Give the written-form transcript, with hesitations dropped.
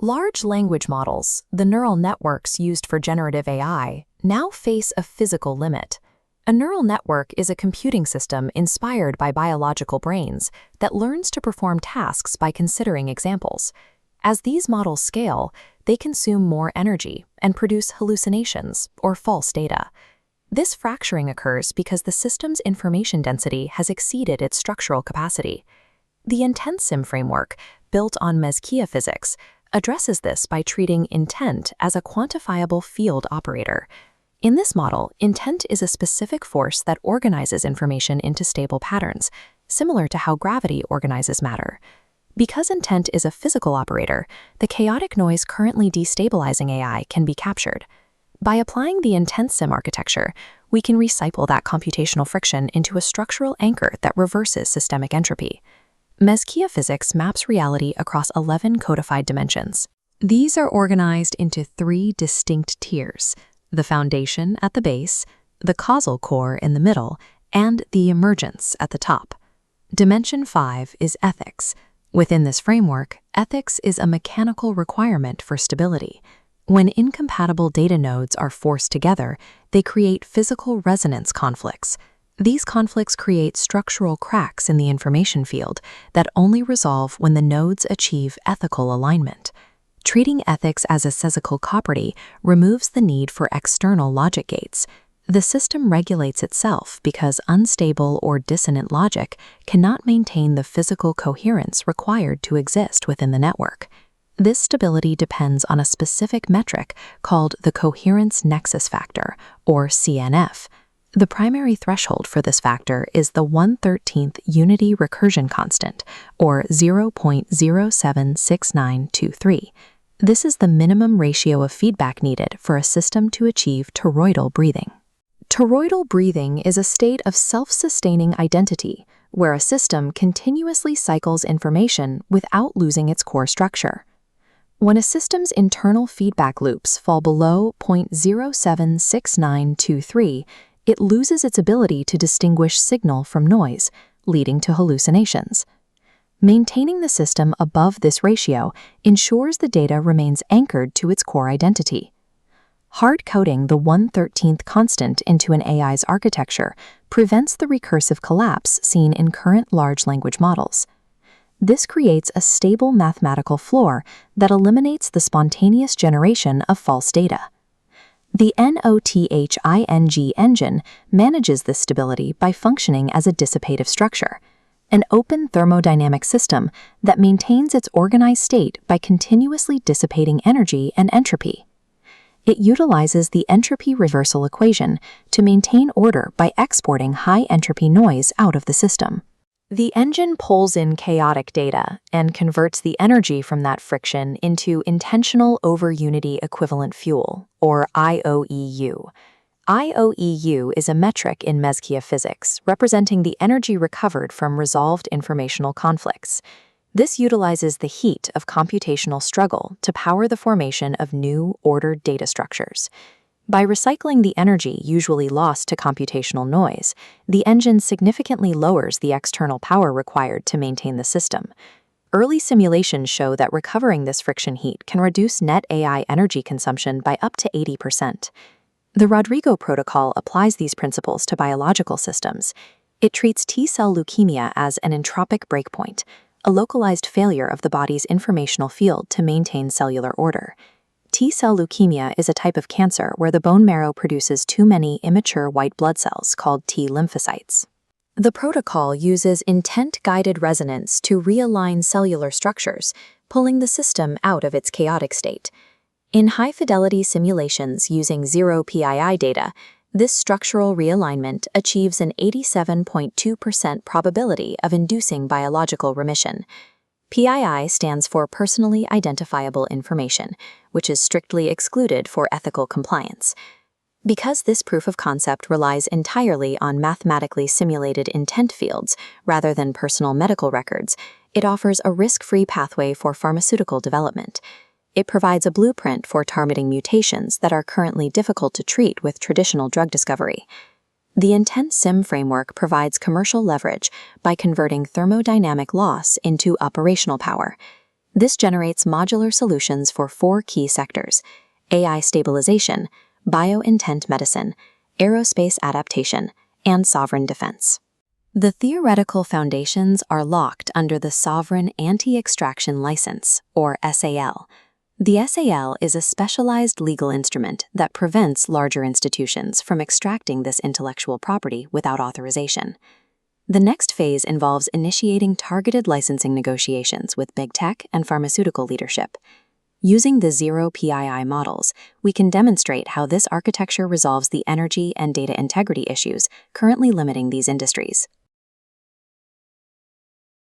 Large language models, the neural networks used for generative AI, now face a physical limit. A neural network is a computing system inspired by biological brains that learns to perform tasks by considering examples. As these models scale, they consume more energy and produce hallucinations or false data. This fracturing occurs because the system's information density has exceeded its structural capacity. The IntentSim framework, built on Mezquia physics, addresses this by treating intent as a quantifiable field operator. In this model, intent is a specific force that organizes information into stable patterns, similar to how gravity organizes matter. Because intent is a physical operator, the chaotic noise currently destabilizing AI can be captured. By applying the IntentSim architecture, we can recycle that computational friction into a structural anchor that reverses systemic entropy. Mezquia physics maps reality across 11 codified dimensions. These are organized into 3 distinct tiers: the foundation at the base, the causal core in the middle, and the emergence at the top. Dimension 5 is ethics. Within this framework, ethics is a mechanical requirement for stability. When incompatible data nodes are forced together, they create physical resonance conflicts. These conflicts create structural cracks in the information field that only resolve when the nodes achieve ethical alignment. Treating ethics as a physical property removes the need for external logic gates. The system regulates itself because unstable or dissonant logic cannot maintain the physical coherence required to exist within the network. This stability depends on a specific metric called the coherence nexus factor, or CNF. The primary threshold for this factor is the 1/13th unity recursion constant, or 0.076923. This is the minimum ratio of feedback needed for a system to achieve toroidal breathing. Toroidal breathing is a state of self-sustaining identity, where a system continuously cycles information without losing its core structure. When a system's internal feedback loops fall below 0.076923, it loses its ability to distinguish signal from noise, leading to hallucinations. Maintaining the system above this ratio ensures the data remains anchored to its core identity. Hard-coding the 1/13th constant into an AI's architecture prevents the recursive collapse seen in current large language models. This creates a stable mathematical floor that eliminates the spontaneous generation of false data. The NOTHING engine manages this stability by functioning as a dissipative structure, an open thermodynamic system that maintains its organized state by continuously dissipating energy and entropy. It utilizes the entropy reversal equation to maintain order by exporting high-entropy noise out of the system. The engine pulls in chaotic data and converts the energy from that friction into intentional over-unity equivalent fuel, or IOEU. IOEU is a metric in Mezquia physics, representing the energy recovered from resolved informational conflicts. This utilizes the heat of computational struggle to power the formation of new, ordered data structures. By recycling the energy usually lost to computational noise, the engine significantly lowers the external power required to maintain the system. Early simulations show that recovering this friction heat can reduce net AI energy consumption by up to 80%. The Rodrigo protocol applies these principles to biological systems. It treats T-cell leukemia as an entropic breakpoint, a localized failure of the body's informational field to maintain cellular order. T-cell leukemia is a type of cancer where the bone marrow produces too many immature white blood cells called T lymphocytes. The protocol uses intent-guided resonance to realign cellular structures, pulling the system out of its chaotic state. In high-fidelity simulations using zero PII data, this structural realignment achieves an 87.2% probability of inducing biological remission. PII stands for Personally Identifiable Information, which is strictly excluded for ethical compliance. Because this proof of concept relies entirely on mathematically simulated intent fields rather than personal medical records, it offers a risk-free pathway for pharmaceutical development. It provides a blueprint for targeting mutations that are currently difficult to treat with traditional drug discovery. The IntentSim framework provides commercial leverage by converting thermodynamic loss into operational power. This generates modular solutions for 4 key sectors: AI stabilization, bio-intent medicine, aerospace adaptation, and sovereign defense. The theoretical foundations are locked under the Sovereign Anti-Extraction License, or SAL. The SAL is a specialized legal instrument that prevents larger institutions from extracting this intellectual property without authorization. The next phase involves initiating targeted licensing negotiations with big tech and pharmaceutical leadership. Using the zero PII models, we can demonstrate how this architecture resolves the energy and data integrity issues currently limiting these industries.